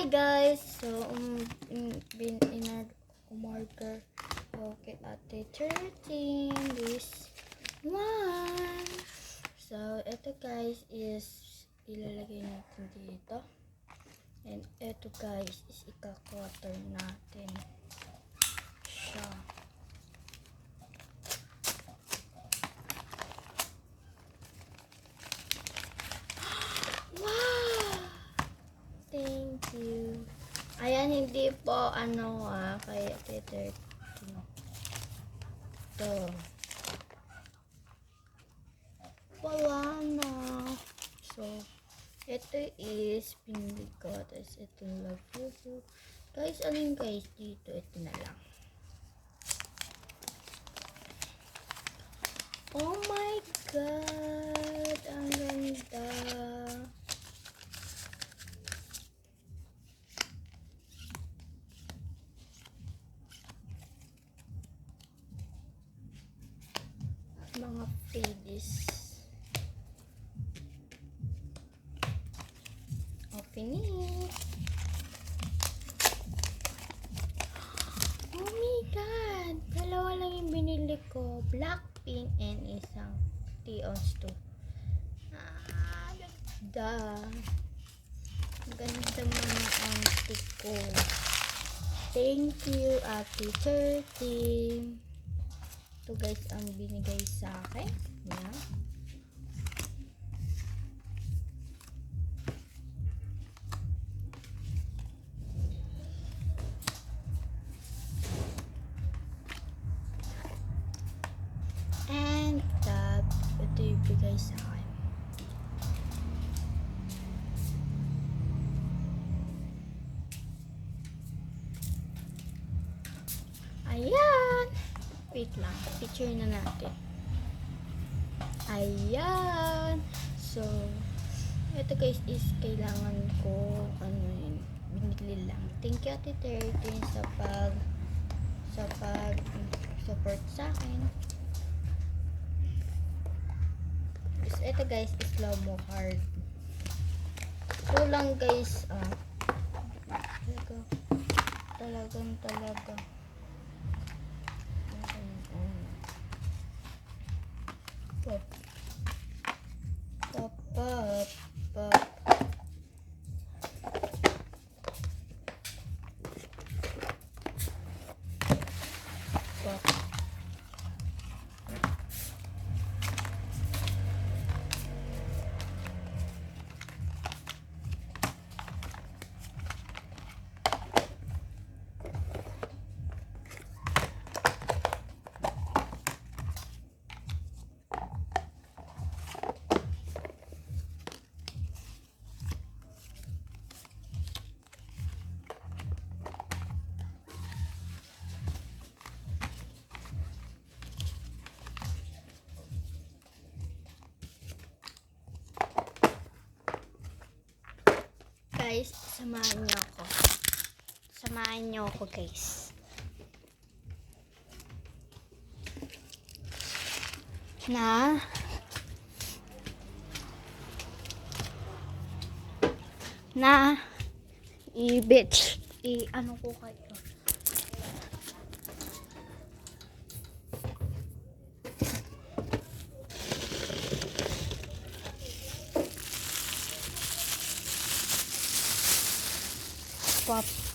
guys, so been in our umorder okay ate 13 this one. So ito guys is ilalagay natin dito, and ito guys is ika-quarter natin siya. Thank you. Ayan, hindi po kay Peter. To. Wala na. So, ito is pinili ko. Tapos ito love you. Guys, alin guys dito? Ito na lang. Oh my God! Ang ganda. Mga freebies. Open it. Oh my God! Dalawa lang yung binili ko. Blackpink and isang T-ons to. Ganda. Ganda mga auntie ko. Thank you, Ate 13. Ito guys ang binigay sa akin. Yan. And ito yung bigay sa akin. Ayan. Wait lang, picture na natin. Ayan. So, ito guys is kailangan ko binili lang. Thank you Ate 13 sa support sa akin. So, ito guys is Lomo card. Ito lang guys, talaga. Pop. Guys, samahan niyo ako guys. Na i-bitch ano ko kayo. Pop.